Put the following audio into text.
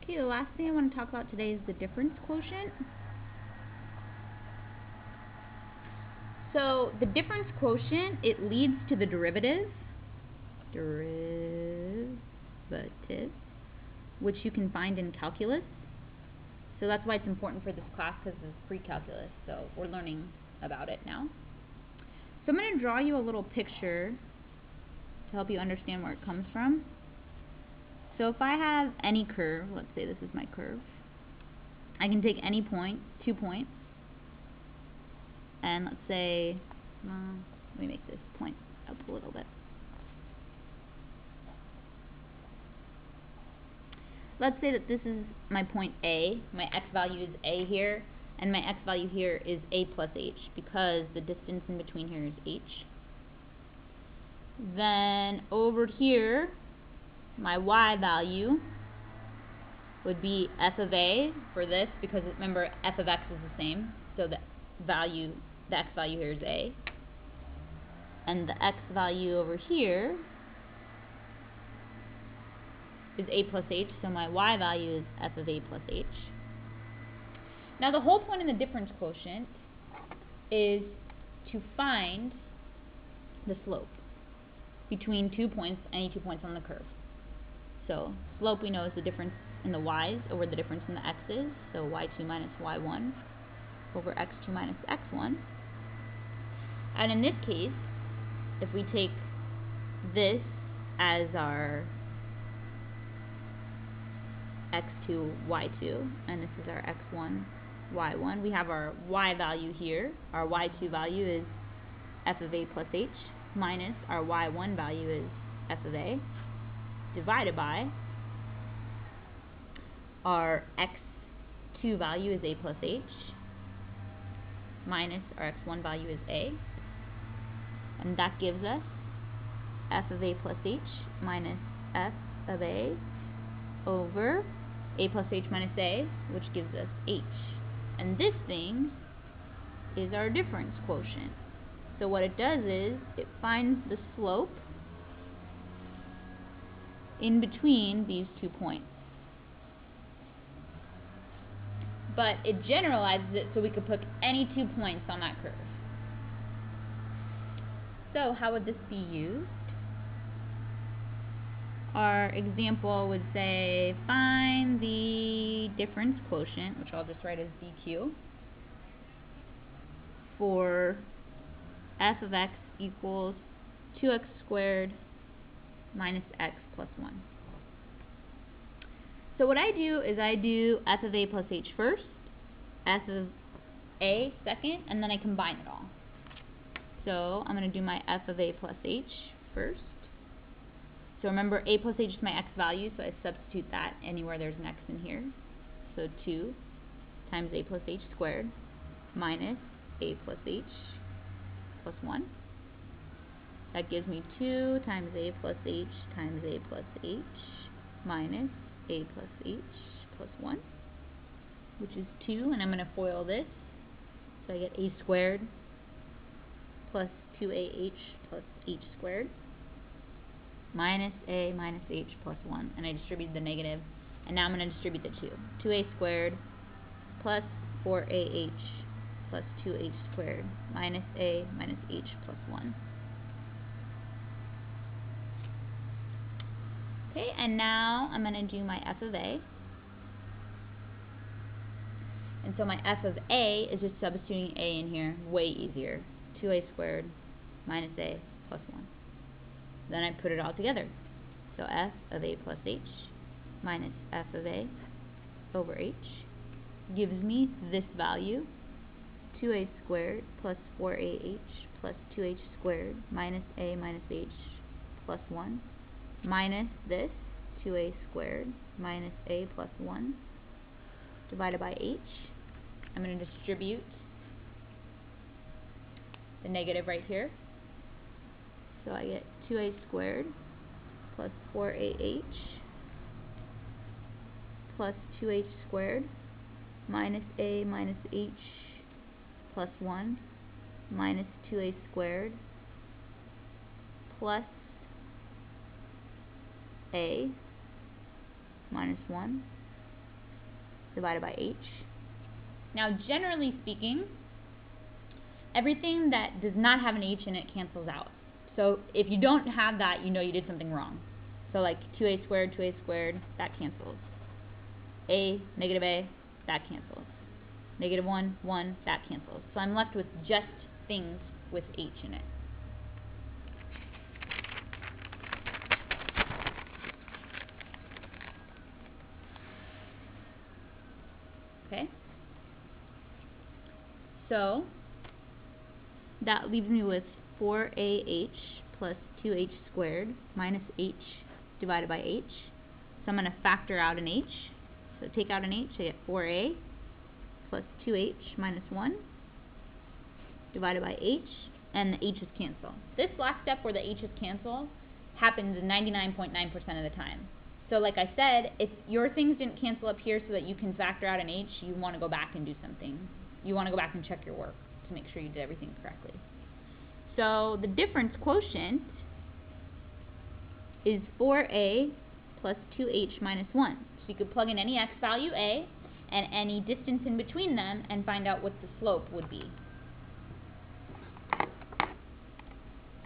Okay, the last thing I want to talk about today is the difference quotient. So the difference quotient, it leads to the derivative, which you can find in calculus. So that's why it's important for this class, because it's pre-calculus. So we're learning about it now. So I'm going to draw you a little picture to help you understand where it comes from. So if I have any curve, let's say this is my curve, I can take any point, 2 points, and let's say, let me make this point up a little bit. Let's say that this is my point A, my x value is A here, and my x value here is A plus H, because the distance in between here is H. Then over here, my y value would be f of A for this, because remember f of x is the same, so the x value here is A. And the x value over here is A plus H, so my y value is f of A plus H. Now the whole point in the difference quotient is to find the slope between 2 points, any 2 points on the curve. So slope we know is the difference in the y's over the difference in the x's, so y2 minus y1 over x2 minus x1. And in this case, if we take this as our x2, y2, and this is our x1, y1, we have our y value here. Our y2 value is f of A plus H, minus our y1 value is f of A, divided by our x2 value is A plus H, minus our x1 value is A, and that gives us f of A plus H minus f of A over A plus H minus A, which gives us H. And this thing is our difference quotient. So what it does is it finds the slope in between these 2 points. But it generalizes it so we could put any 2 points on that curve. So how would this be used? Our example would say, find the difference quotient, which I'll just write as DQ, for f of x equals 2x squared minus x plus 1. So what I do is I do f of A plus H first, f of A second, and then I combine it all. So I'm going to do my f of A plus H first. So remember, A plus H is my x value, so I substitute that anywhere there's an x in here. So 2 times A plus H squared minus A plus H plus 1. That gives me 2 times A plus H times A plus H minus A plus H plus 1, which is 2, and I'm going to FOIL this. So I get A squared plus 2AH plus H squared minus A minus H plus 1, and I distributed the negative, and now I'm going to distribute the 2. 2A squared plus 4AH plus 2H squared minus A minus H plus 1. Okay, and now I'm going to do my f of A. And so my f of A is just substituting A in here, way easier. 2A squared minus A plus 1. Then I put it all together. So f of A plus H minus f of A over H gives me this value, 2A squared plus 4AH plus 2H squared minus A minus H plus 1 minus this, 2A squared minus A plus 1 divided by H. I'm going to distribute the negative right here. So I get 2A squared plus 4AH plus 2H squared minus A minus H plus 1 minus 2A squared plus A minus 1 divided by h. Now, generally speaking, everything that does not have an h in it cancels out. So if you don't have that, you know you did something wrong. So like 2a squared, that cancels. Negative a, that cancels. Negative 1, 1, that cancels. So I'm left with just things with h in it. Okay? So that leaves me with 4ah plus 2h squared minus h divided by h. So I'm going to factor out an h. So take out an h, I get 4a plus 2h minus 1 divided by h, and the h's cancel. This last step where the h's cancel happens 99.9% of the time. So like I said, if your things didn't cancel up here so that you can factor out an h, you want to go back and do something. You want to go back and check your work to make sure you did everything correctly. So the difference quotient is 4a plus 2h minus 1. So you could plug in any x value a and any distance in between them and find out what the slope would be.